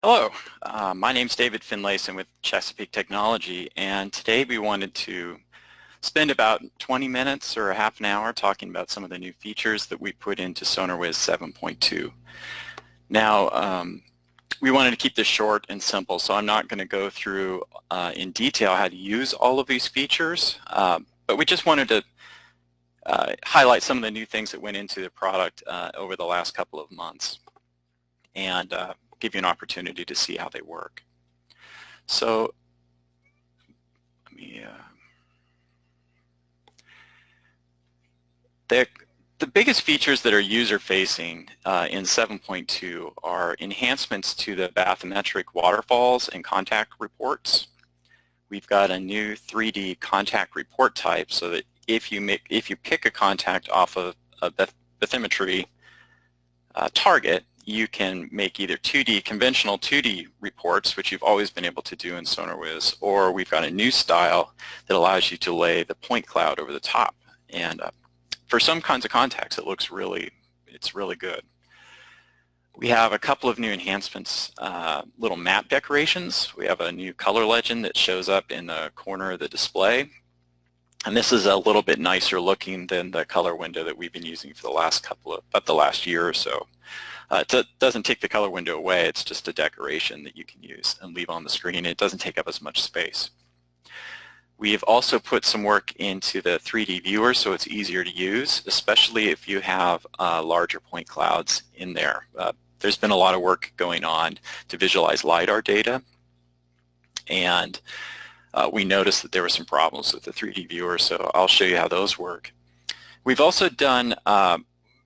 Hello, my name's David Finlayson with Chesapeake Technology, and today we wanted to spend about 20 minutes or a half an hour talking about some of the new features that we put into SonarWiz 7.2. Now, we wanted to keep this short and simple, so I'm not going to go through in detail how to use all of these features, but we just wanted to highlight some of the new things that went into the product over the last couple of months, and give you an opportunity to see how they work. So let me, the biggest features that are user-facing in 7.2 are enhancements to the bathymetric waterfalls and contact reports. We've got a new 3D contact report type so that if you pick a contact off of a bathymetry target, you can make either conventional 2D reports, which you've always been able to do in SonarWiz, or we've got a new style that allows you to lay the point cloud over the top. And for some kinds of contacts, it's really good. We have a couple of new enhancements, little map decorations. We have a new color legend that shows up in the corner of the display. And this is a little bit nicer looking than the color window that we've been using for the last year or so. It doesn't take the color window away, it's just a decoration that you can use and leave on the screen. It doesn't take up as much space. We have also put some work into the 3D viewer so it's easier to use, especially if you have larger point clouds in there. There's been a lot of work going on to visualize Lidar data, and we noticed that there were some problems with the 3D viewer, so I'll show you how those work. We've also done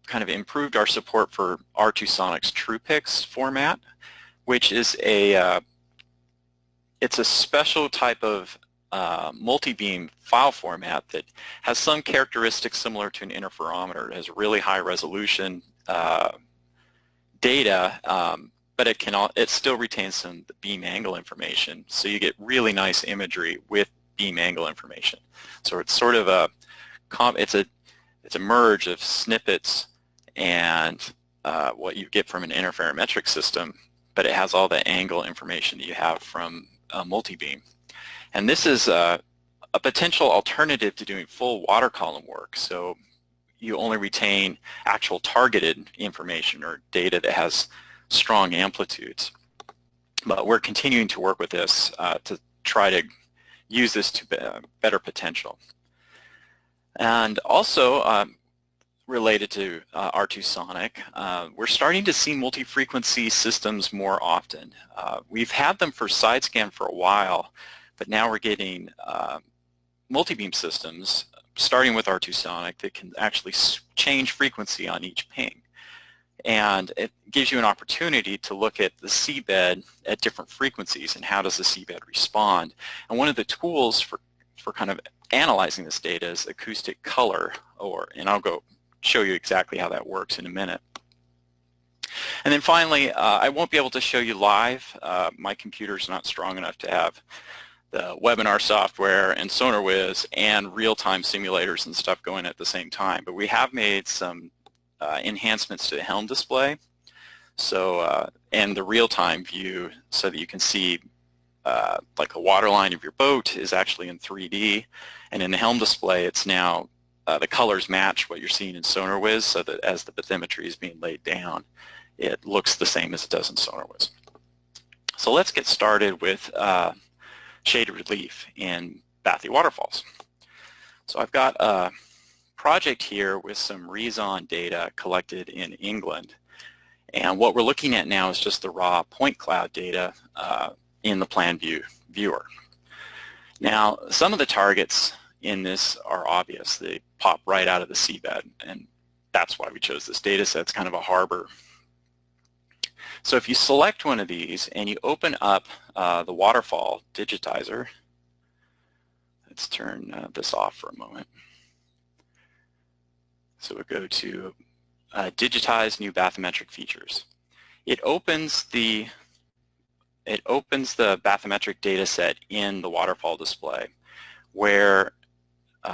kind of improved our support for R2Sonic's TruePix format, which is it's a special type of multi-beam file format that has some characteristics similar to an interferometer. It has really high resolution data, but it still retains some beam angle information, so you get really nice imagery with beam angle information. So it's sort of it's a merge of snippets and what you get from an interferometric system, but it has all the angle information that you have from a multi-beam. And this is a potential alternative to doing full water column work, so you only retain actual targeted information or data that has strong amplitudes. But we're continuing to work with this to try to use this to better potential. And also related to R2Sonic, we're starting to see multi-frequency systems more often. We've had them for side scan for a while, but now we're getting multi-beam systems starting with R2Sonic that can actually change frequency on each ping. And it gives you an opportunity to look at the seabed at different frequencies and how does the seabed respond. And one of the tools for kind of analyzing this data is acoustic color, and I'll go show you exactly how that works in a minute. And then finally, I won't be able to show you live. My computer's not strong enough to have the webinar software and SonarWiz and real-time simulators and stuff going at the same time. But we have made some enhancements to the Helm display, so and the real-time view, so that you can see like a water line of your boat is actually in 3D, and in the Helm display it's now the colors match what you're seeing in SonarWiz, so that as the bathymetry is being laid down, it looks the same as it does in SonarWiz. So let's get started with shaded relief in bathy waterfalls. So I've got a project here with some Reason data collected in England, and what we're looking at now is just the raw point cloud data in the plan view viewer. Now, some of the targets in this are obvious. They pop right out of the seabed, and that's why we chose this data set. It's kind of a harbor. So if you select one of these and you open up the waterfall digitizer, let's turn this off for a moment. So we'll go to digitize new bathymetric features. It opens the bathymetric data set in the waterfall display, where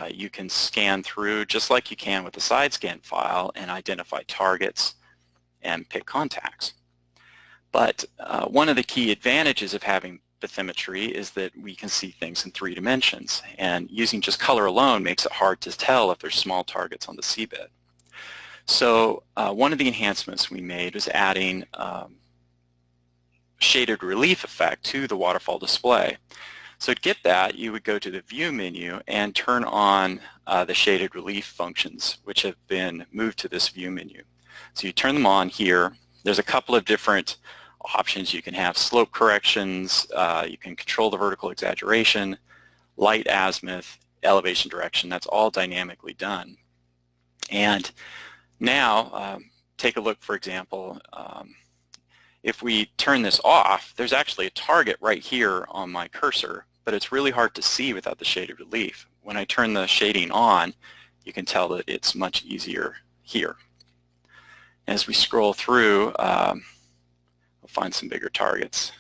you can scan through just like you can with the side scan file and identify targets and pick contacts. But one of the key advantages of having bathymetry is that we can see things in 3 dimensions, and using just color alone makes it hard to tell if there's small targets on the seabed. So one of the enhancements we made was adding shaded relief effect to the waterfall display. So to get that, you would go to the View menu and turn on the shaded relief functions, which have been moved to this View menu. So you turn them on here. There's a couple of different options. You can have slope corrections, you can control the vertical exaggeration, light azimuth, elevation direction. That's all dynamically done. And now, take a look, for example, if we turn this off, there's actually a target right here on my cursor, but it's really hard to see without the shaded relief. When I turn the shading on, you can tell that it's much easier here. As we scroll through, we'll find some bigger targets.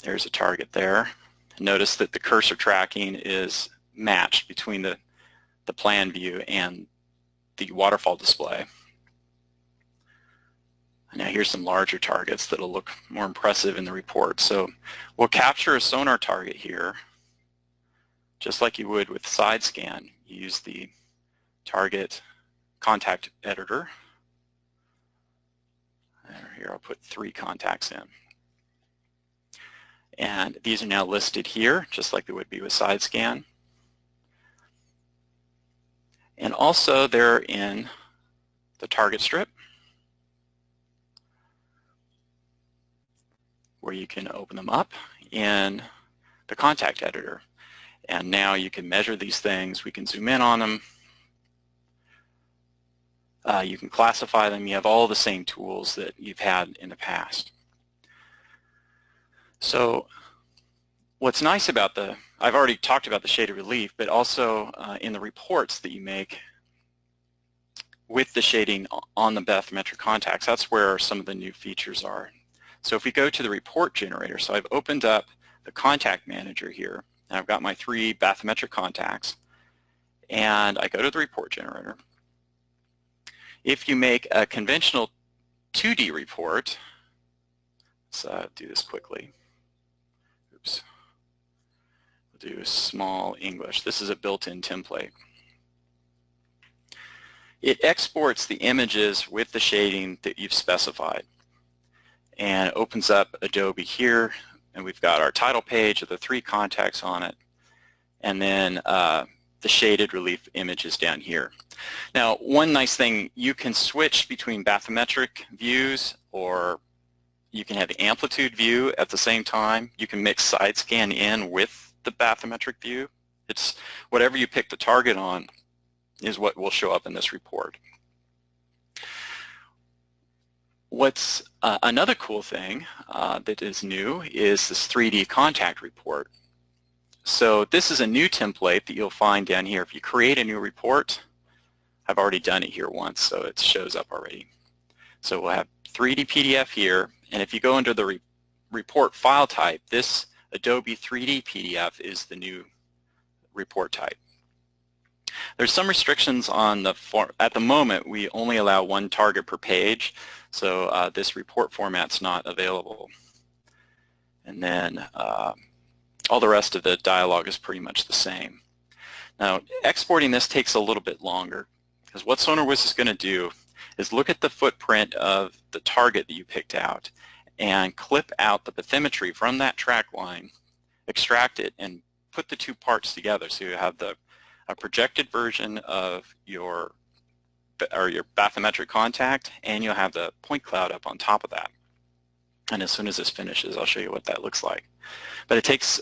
There's a target there. Notice that the cursor tracking is matched between the plan view and the waterfall display. Now here's some larger targets that'll look more impressive in the report. So we'll capture a sonar target here, just like you would with side scan. You use the target contact editor. Here I'll put 3 contacts in. And these are now listed here, just like they would be with side scan. And also they're in the target strip, where you can open them up in the contact editor. And now you can measure these things. We can zoom in on them. You can classify them. You have all the same tools that you've had in the past. So what's nice about I've already talked about the shaded relief, but also in the reports that you make with the shading on the bathymetric contacts, that's where some of the new features are. So if we go to the report generator, so I've opened up the contact manager here, and I've got my 3 bathymetric contacts, and I go to the report generator. If you make a conventional 2D report, let's do this quickly. Oops. We'll do small English. This is a built-in template. It exports the images with the shading that you've specified and opens up Adobe here, and we've got our title page with the 3 contacts on it, and then the shaded relief images down here. Now, one nice thing, you can switch between bathymetric views, or you can have the amplitude view at the same time. You can mix side scan in with the bathymetric view. It's whatever you pick the target on is what will show up in this report. What's another cool thing that is new is this 3D contact report. So this is a new template that you'll find down here. If you create a new report, I've already done it here once, so it shows up already. So we'll have 3D PDF here, and if you go under the report file type, this Adobe 3D PDF is the new report type. There's some restrictions on the form. At the moment, we only allow 1 target per page, so this report format's not available. And then all the rest of the dialog is pretty much the same. Now, exporting this takes a little bit longer, because what SonarWiz is going to do is look at the footprint of the target that you picked out and clip out the bathymetry from that track line, extract it, and put the 2 parts together. So you have a projected version of your bathymetric contact, and you'll have the point cloud up on top of that. And as soon as this finishes, I'll show you what that looks like. But it takes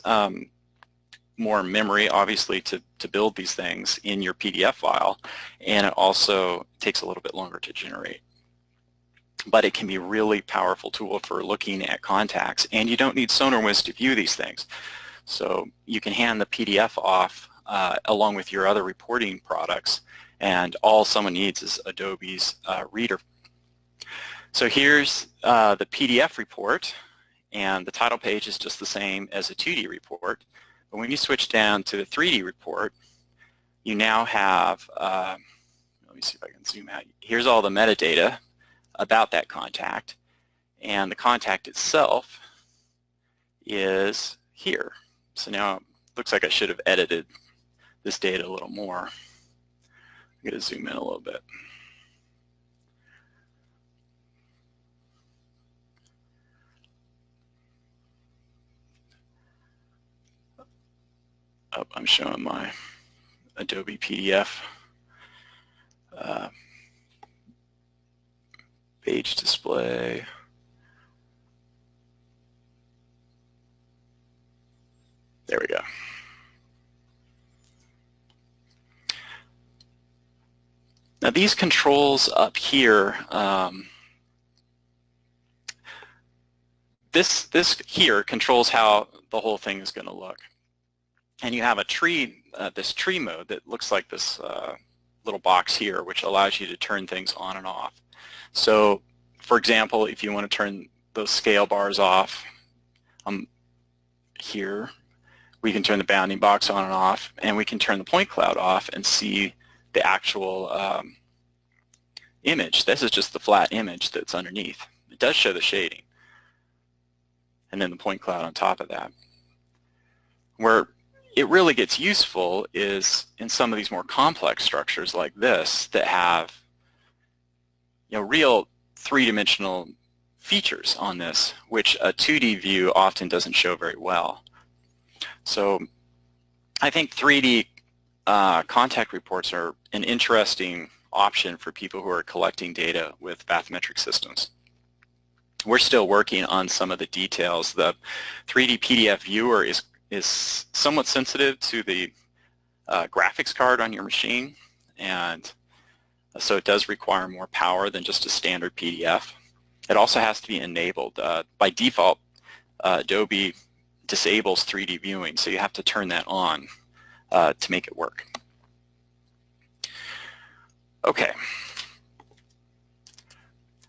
more memory, obviously, to build these things in your PDF file, and it also takes a little bit longer to generate. But it can be a really powerful tool for looking at contacts, and you don't need SonarWiz to view these things. So you can hand the PDF off along with your other reporting products, and all someone needs is Adobe's reader. So here's the PDF report, and the title page is just the same as a 2D report. But when you switch down to the 3D report, you now have, let me see if I can zoom out. Here's all the metadata about that contact, and the contact itself is here. So now it looks like I should have edited this data a little more. I'm going to zoom in a little bit. Oh, I'm showing my Adobe PDF page display. There we go. Now these controls up here, this here controls how the whole thing is going to look. And you have a tree, this tree mode that looks like this little box here, which allows you to turn things on and off. So, for example, if you want to turn those scale bars off here, we can turn the bounding box on and off, and we can turn the point cloud off and see the actual image. This is just the flat image that's underneath. It does show the shading. And then the point cloud on top of that. Where it really gets useful is in some of these more complex structures like this that have real three-dimensional features on this, which a 2D view often doesn't show very well. So I think 3D contact reports are an interesting option for people who are collecting data with bathymetric systems. We're still working on some of the details. The 3D PDF viewer is somewhat sensitive to the graphics card on your machine, and so it does require more power than just a standard PDF. It also has to be enabled. By default, Adobe disables 3D viewing, so you have to turn that on to make it work. Okay,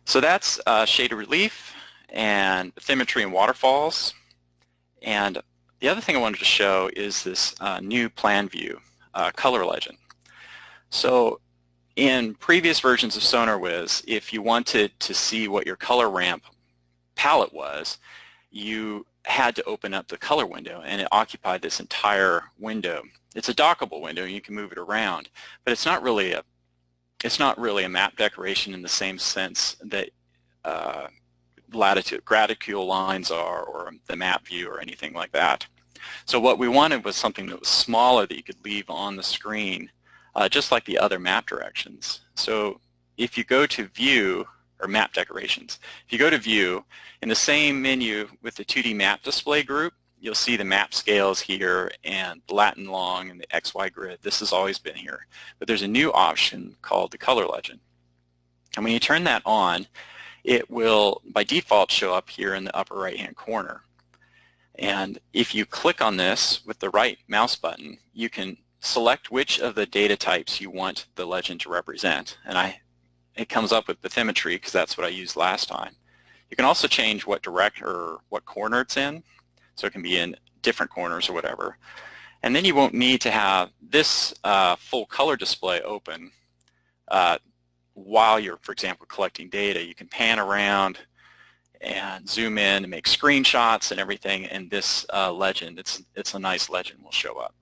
so that's shaded relief and bathymetry and waterfalls. And the other thing I wanted to show is this new plan view, color legend. So in previous versions of SonarWiz, if you wanted to see what your color ramp palette was, you had to open up the color window, and it occupied this entire window. It's a dockable window, and you can move it around, but it's not really a map decoration in the same sense that latitude graticule lines are, or the map view, or anything like that. So what we wanted was something that was smaller that you could leave on the screen, just like the other map directions. So if you go to View, or Map Decorations, if you go to View, in the same menu with the 2D map display group, you'll see the map scales here and the Latin long and the XY grid. This has always been here. But there's a new option called the color legend. And when you turn that on, it will, by default, show up here in the upper right-hand corner. And if you click on this with the right mouse button, you can select which of the data types you want the legend to represent. And it comes up with bathymetry because that's what I used last time. You can also change what what corner it's in. So it can be in different corners or whatever. And then you won't need to have this full color display open while you're, for example, collecting data. You can pan around and zoom in and make screenshots and everything, and this legend, it's a nice legend, will show up.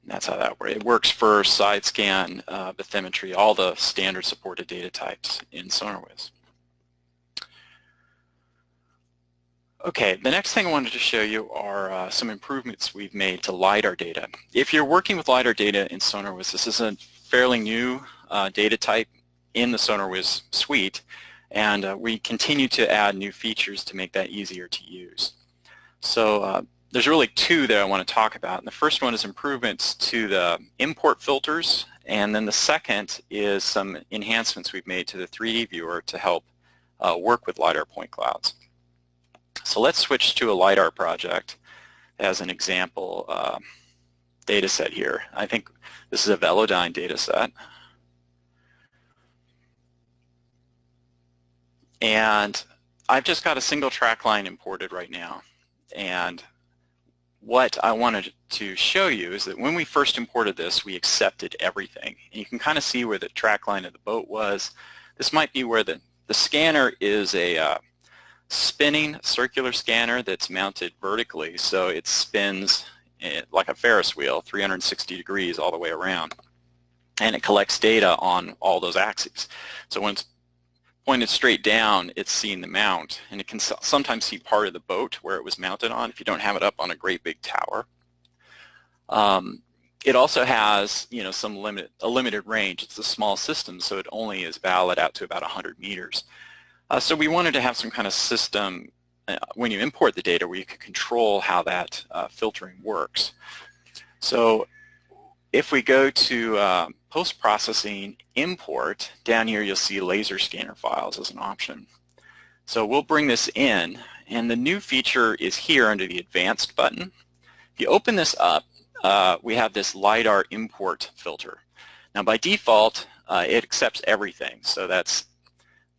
And that's how that works. It works for side scan, bathymetry, all the standard supported data types in SonarWiz. Okay, the next thing I wanted to show you are some improvements we've made to Lidar data. If you're working with Lidar data in SonarWiz, this is a fairly new data type in the SonarWiz suite, and we continue to add new features to make that easier to use. So there's really two that I want to talk about. And the first one is improvements to the import filters, and then the second is some enhancements we've made to the 3D viewer to help work with Lidar point clouds. So let's switch to a Lidar project as an example data set here. I think this is a Velodyne data set. And I've just got a single track line imported right now. And what I wanted to show you is that when we first imported this, we accepted everything. And you can kind of see where the track line of the boat was. This might be where the scanner is a spinning circular scanner that's mounted vertically, so it spins like a Ferris wheel, 360 degrees all the way around. And it collects data on all those axes. So when it's pointed straight down, it's seeing the mount, and it can sometimes see part of the boat where it was mounted on if you don't have it up on a great big tower. It also has, you know, a limited range. It's a small system, so it only is valid out to about 100 meters. So we wanted to have some kind of system when you import the data where you can control how that filtering works. So if we go to post-processing import, down here you'll see laser scanner files as an option. So we'll bring this in, and the new feature is here under the advanced button. If you open this up, we have this Lidar import filter. Now by default, it accepts everything. So that's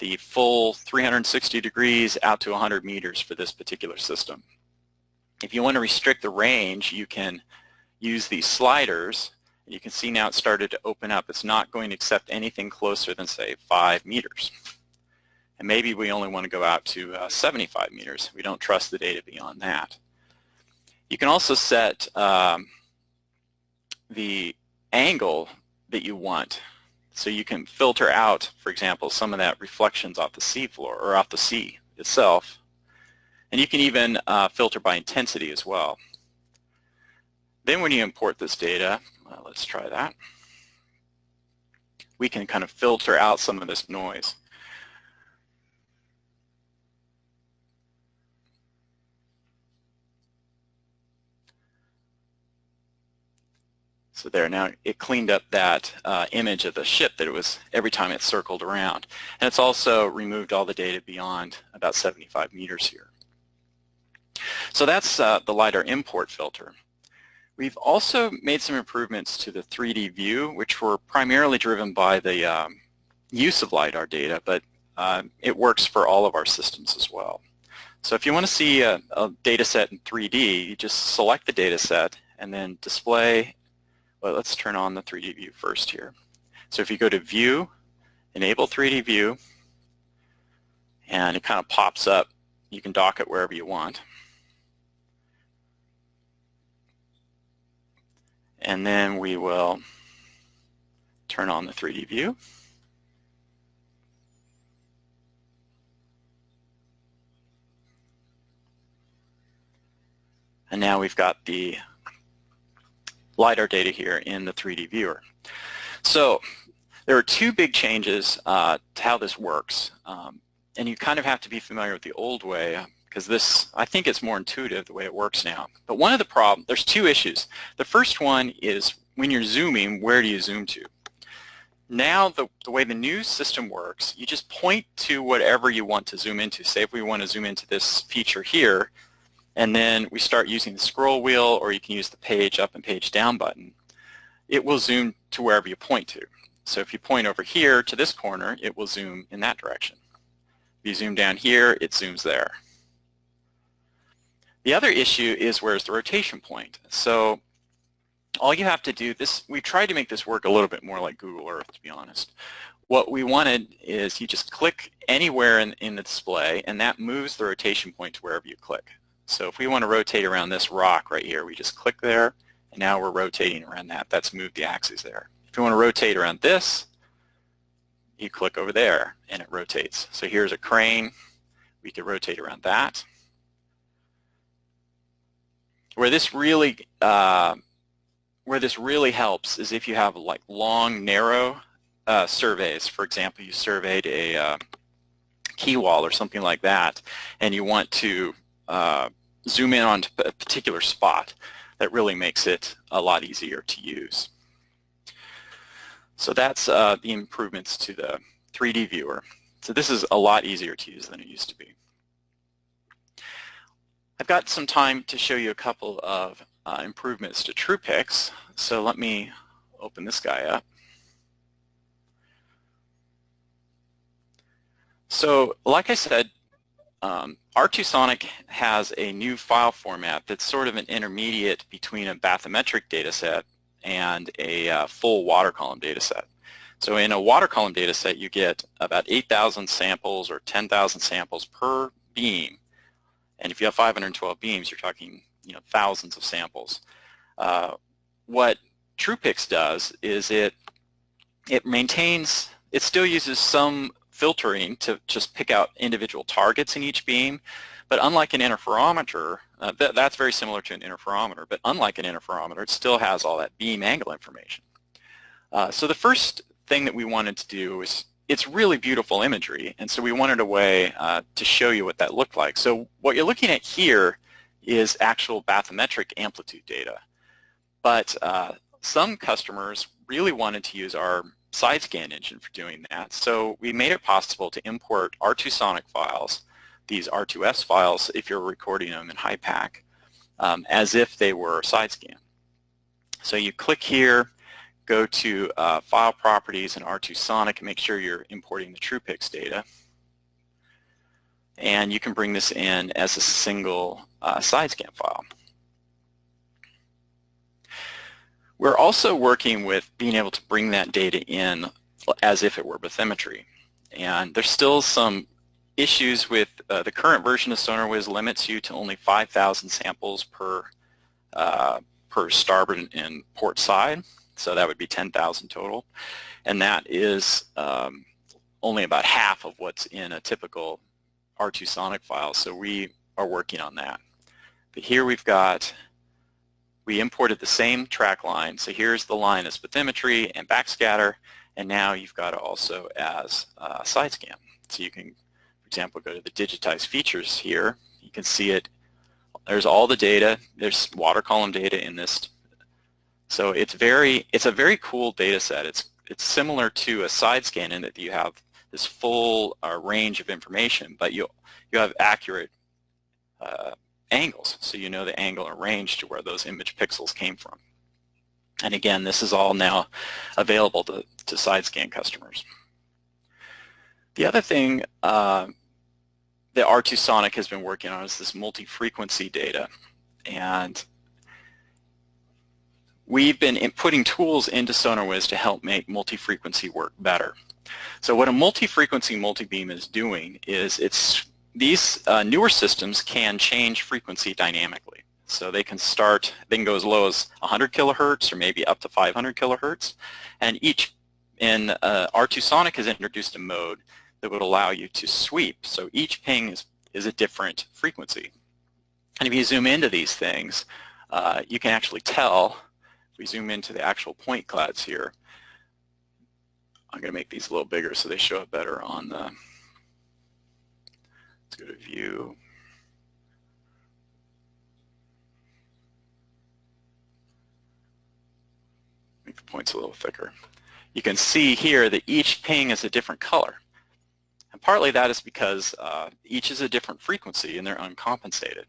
the full 360 degrees out to 100 meters for this particular system. If you want to restrict the range, you can use these sliders. You can see now it started to open up. It's not going to accept anything closer than, say, 5 meters. And maybe we only want to go out to 75 meters. We don't trust the data beyond that. You can also set the angle that you want. So you can filter out, for example, some of that reflections off the seafloor or off the sea itself. And you can even filter by intensity as well. Then when you import this data, let's try that, we can kind of filter out some of this noise. So there, now it cleaned up that image of the ship that it was every time it circled around. And it's also removed all the data beyond about 75 meters here. So that's the Lidar import filter. We've also made some improvements to the 3D view, which were primarily driven by the use of Lidar data, but it works for all of our systems as well. So if you want to see a data set in 3D, you just select the data set and then display. Well, let's turn on the 3D view first here. So if you go to View, Enable 3D View, and it kind of pops up. You can dock it wherever you want. And then we will turn on the 3D view. And now we've got the Lidar data here in the 3D viewer. So there are two big changes to how this works. And you kind of have to be familiar with the old way, because this, I think it's more intuitive the way it works now. But one of the problems, there's two issues. The first one is when you're zooming, where do you zoom to? Now the way the new system works, you just point to whatever you want to zoom into. Say if we want to zoom into this feature here, and then we start using the scroll wheel, or you can use the page up and page down button, it will zoom to wherever you point to. So if you point over here to this corner, it will zoom in that direction. If you zoom down here, it zooms there. The other issue is where's the rotation point. So all you have to do, we tried to make this work a little bit more like Google Earth, to be honest. What we wanted is you just click anywhere in the display, and that moves the rotation point to wherever you click. So if we want to rotate around this rock right here, we just click there, and now we're rotating around that. That's moved the axis there. If you want to rotate around this, you click over there, and it rotates. So here's a crane. We could rotate around that. Where this really helps is if you have like long, narrow surveys. For example, you surveyed a key wall or something like that, and you want to zoom in on a particular spot. That really makes it a lot easier to use. So that's the improvements to the 3D viewer. So this is a lot easier to use than it used to be. I've got some time to show you a couple of improvements to TruePix. So let me open this guy up. So like I said, R2 Sonic has a new file format that's sort of an intermediate between a bathymetric data set and a full water column data set. So in a water column data set, you get about 8,000 samples or 10,000 samples per beam. And if you have 512 beams, you're talking thousands of samples. What TruePix does is it still uses some filtering to just pick out individual targets in each beam, but unlike an interferometer, that's very similar to an interferometer, but unlike an interferometer, it still has all that beam angle information. So the first thing that we wanted to do is, it's really beautiful imagery, and so we wanted a way to show you what that looked like. So what you're looking at here is actual bathymetric amplitude data, but some customers really wanted to use our side scan engine for doing that, so we made it possible to import R2 Sonic files, these R2S files if you're recording them in HiPAC, as if they were side scan. So you click here, go to File Properties and R2 Sonic and make sure you're importing the TruePix data. And you can bring this in as a single side scan file. We're also working with being able to bring that data in as if it were bathymetry. And there's still some issues with the current version of SonarWiz limits you to only 5,000 samples per starboard and port side. So that would be 10,000 total, and that is only about half of what's in a typical R2 Sonic file, so we are working on that. But here we imported the same track line, so here's the line as bathymetry and backscatter, and now you've got it also as side scan. So you can, for example, go to the digitized features here. You can see it. There's all the data. There's water column data in this. So it's a very cool data set. It's similar to a side scan in that you have this full range of information, but you have accurate angles, so you know the angle or range to where those image pixels came from. And again, this is all now available to side scan customers. The other thing that R2 Sonic has been working on is this multi-frequency data, and we've been putting tools into SonarWiz to help make multi-frequency work better. So what a multi-frequency multi-beam is doing is these newer systems can change frequency dynamically. So they can go as low as 100 kilohertz or maybe up to 500 kilohertz. And R2 Sonic has introduced a mode that would allow you to sweep. So each ping is a different frequency. And if you zoom into these things, you can actually tell. If we zoom into the actual point clouds here, I'm going to make these a little bigger so they show up better on the, let's go to view. Make the points a little thicker. You can see here that each ping is a different color. And partly that is because each is a different frequency and they're uncompensated.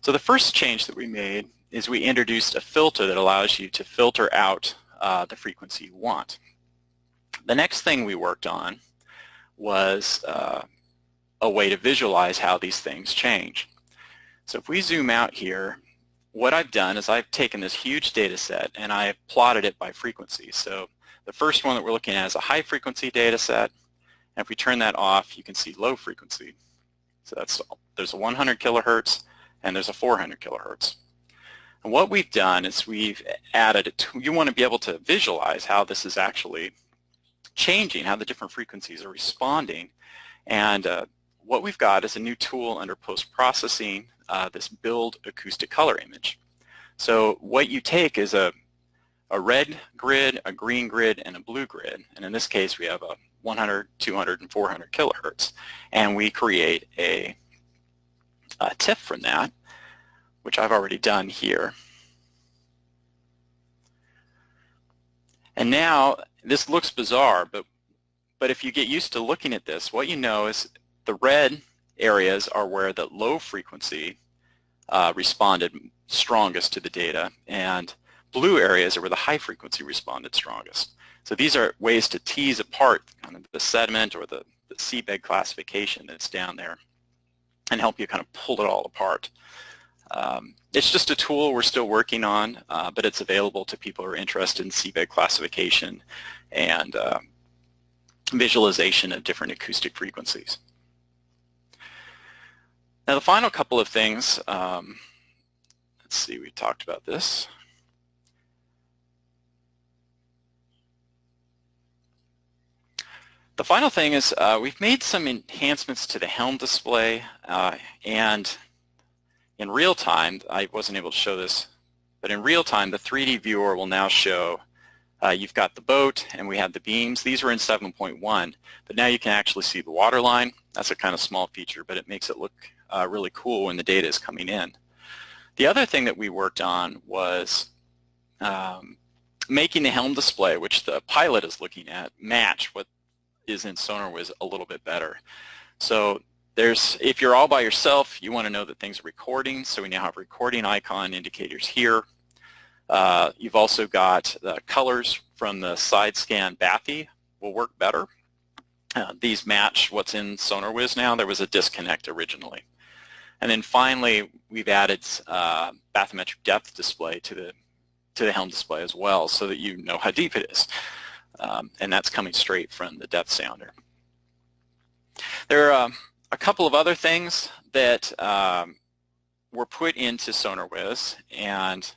So the first change that we made is we introduced a filter that allows you to filter out the frequency you want. The next thing we worked on was a way to visualize how these things change. So if we zoom out here, what I've done is I've taken this huge data set and I've plotted it by frequency. So the first one that we're looking at is a high frequency data set, and if we turn that off, you can see low frequency. So there's a 100 kilohertz and there's a 400 kilohertz. And what we've done is we've added you want to be able to visualize how this is actually changing, how the different frequencies are responding. And what we've got is a new tool under post-processing, this build acoustic color image. So what you take is a red grid, a green grid, and a blue grid. And in this case, we have a 100, 200, and 400 kilohertz. And we create a TIFF from that, which I've already done here. And now this looks bizarre, but if you get used to looking at this, what you know is the red areas are where the low frequency responded strongest to the data, and blue areas are where the high frequency responded strongest. So these are ways to tease apart kind of the sediment or the seabed classification that's down there. and help you kind of pull it all apart. It's just a tool we're still working on, but it's available to people who are interested in seabed classification and visualization of different acoustic frequencies. Now the final couple of things, let's see, we talked about this. The final thing is we've made some enhancements to the Helm display, and in real time, I wasn't able to show this, but in real time the 3D viewer will now show you've got the boat and we have the beams. These were in 7.1, but now you can actually see the water line. That's a kind of small feature, but it makes it look really cool when the data is coming in. The other thing that we worked on was making the Helm display, which the pilot is looking at, match what is in SonarWiz a little bit better. So if you're all by yourself, you want to know that things are recording, so we now have recording icon indicators here. You've also got the colors from the side scan Bathy will work better. These match what's in SonarWiz now. There was a disconnect originally. And then finally, we've added bathymetric depth display to the Helm display as well, so that you know how deep it is. And that's coming straight from the depth sounder. There are a couple of other things that were put into SonarWiz, and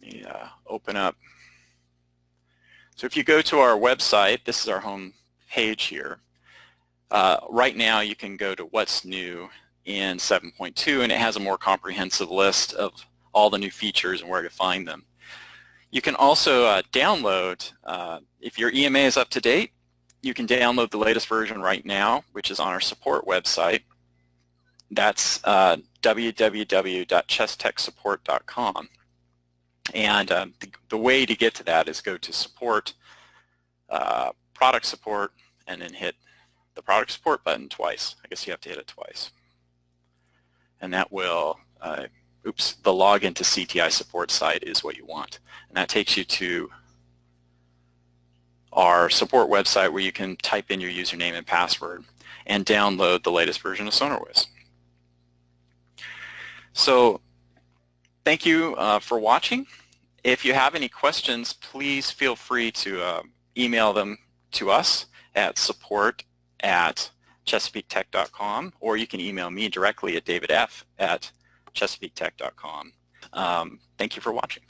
let me open up. So if you go to our website, this is our home page here. Right now you can go to what's new in 7.2, and it has a more comprehensive list of all the new features and where to find them. You can also download, if your EMA is up to date, you can download the latest version right now, which is on our support website. That's www.chesstechsupport.com. And the way to get to that is go to support, product support, and then hit the product support button twice. I guess you have to hit it twice. And that will, the login to CTI support site is what you want. And that takes you to our support website where you can type in your username and password and download the latest version of SonarWiz. So thank you for watching. If you have any questions, please feel free to email them to us at support@chesapeaketech.com, or you can email me directly at davidf@chesapeaketech.com. Thank you for watching.